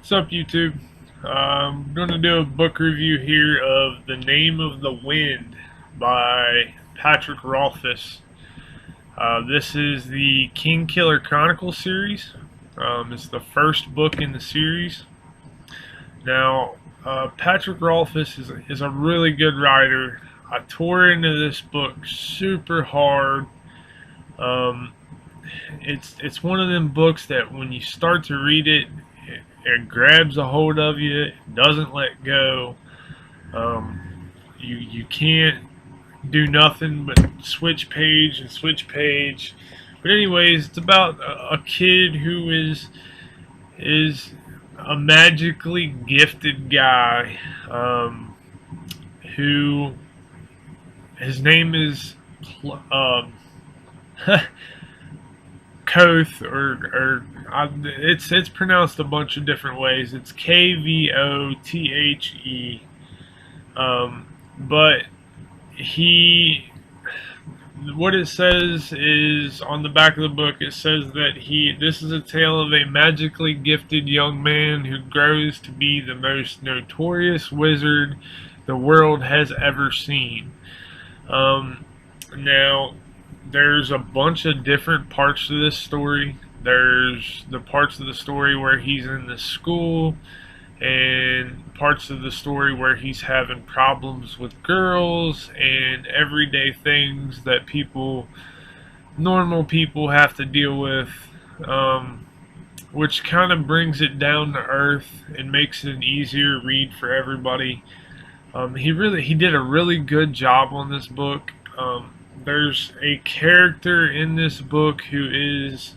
What's up, YouTube? I'm going to do a book review here of The Name of the Wind by Patrick Rothfuss. This is the Kingkiller Chronicle series. It's the first book in the series. Now, Patrick Rothfuss is a really good writer. I tore into this book super hard. Um, it's one of them books that when you start to read it, it grabs a hold of you. It doesn't let go. You can't do nothing but switch page and switch page. But anyways, it's about a kid who is a magically gifted guy, who his name is um, Koth, or it's pronounced a bunch of different ways. It's Kvothe. But he, what it says is on the back of the book. It says that this is a tale of a magically gifted young man who grows to be the most notorious wizard the world has ever seen. Now, there's a bunch of different parts to this story. There's the parts of the story where he's in the school, and parts of the story where he's having problems with girls and everyday things that normal people have to deal with, which kind of brings it down to earth and makes it an easier read for everybody. He did a really good job on this book. There's a character in this book who is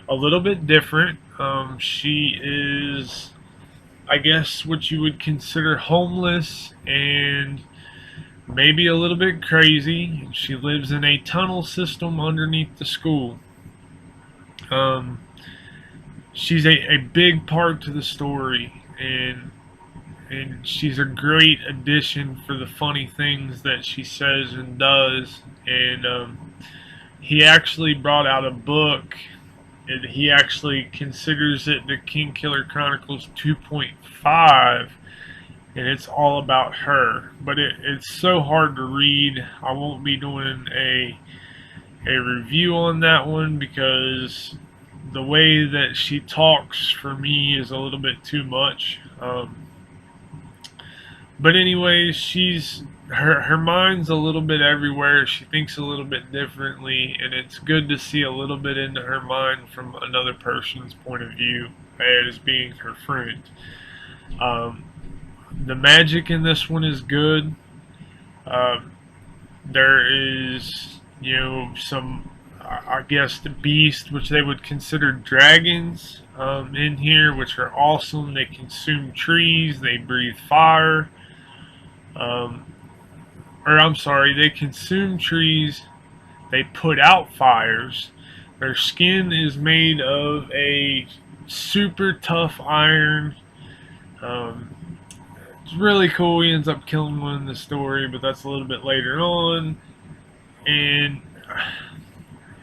a little bit different. She is, I guess, what you would consider homeless and maybe a little bit crazy. She lives in a tunnel system underneath the school. She's a big part to the story, and she's a great addition for the funny things that she says and does. And he actually brought out a book. He actually considers it the Kingkiller Chronicles 2.5, and it's all about her. But it's so hard to read. I won't be doing a review on that one because the way that she talks for me is a little bit too much. But anyways, her mind's a little bit everywhere. She thinks a little bit differently, and it's good to see a little bit into her mind from another person's point of view as being her friend. The magic in this one is good. There is, some, I guess, the beast, which they would consider dragons, in here, which are awesome. They consume trees. They breathe fire. Or I'm sorry, they consume trees, they put out fires. Their skin is made of a super tough iron. It's really cool. He ends up killing one in the story, but that's a little bit later on. And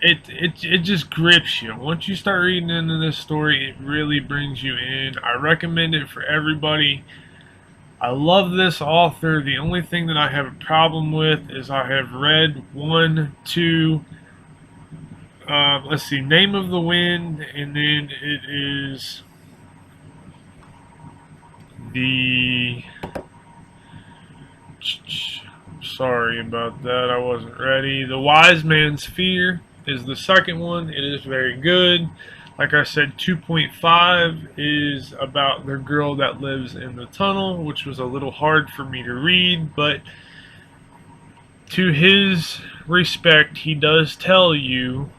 it just grips you. Once you start reading into this story, it really brings you in. I recommend it for everybody. I love this author. The only thing that I have a problem with is I have read let's see, Name of the Wind, and then it is sorry about that, I wasn't ready. The Wise Man's Fear is the second one. It is very good. Like I said, 2.5 is about the girl that lives in the tunnel, which was a little hard for me to read, but to his respect, he does tell you,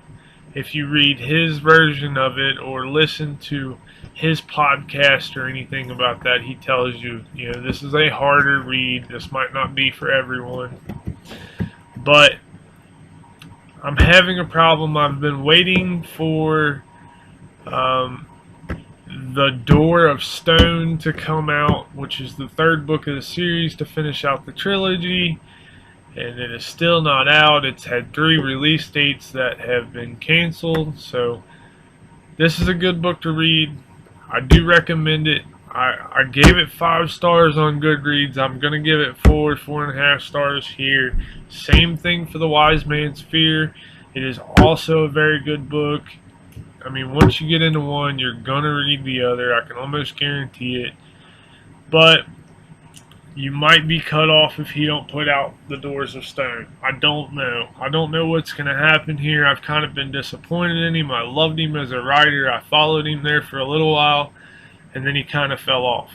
if you read his version of it or listen to his podcast or anything about that, he tells you, this is a harder read. This might not be for everyone. But I'm having a problem. I've been waiting for the Door of Stone to come out, which is the third book of the series to finish out the trilogy, and it is still not out. It's had 3 release dates that have been canceled, so this is a good book to read. I do recommend it. I gave it 5 stars on Goodreads. I'm gonna give it 4.5 stars here. Same thing for The Wise Man's Fear. It is also a very good book. I mean, once you get into one, you're gonna read the other. I can almost guarantee it. But you might be cut off if he don't put out The Doors of Stone. I don't know. I don't know what's going to happen here. I've kind of been disappointed in him. I loved him as a writer. I followed him there for a little while, and then he kind of fell off.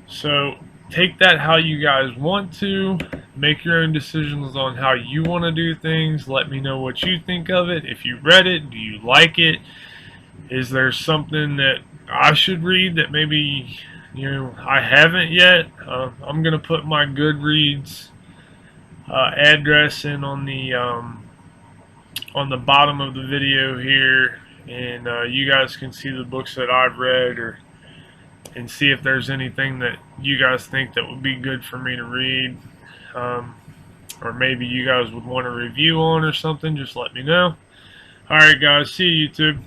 So take that how you guys want to. Make your own decisions on how you want to do things. Let me know what you think of it. If you read it, do you like it? Is there something that I should read that maybe I haven't yet? I'm gonna put my Goodreads address in on the bottom of the video here, and you guys can see the books that I've read, and see if there's anything that you guys think that would be good for me to read, or maybe you guys would want a review on or something. Just let me know. Alright guys, see you YouTube.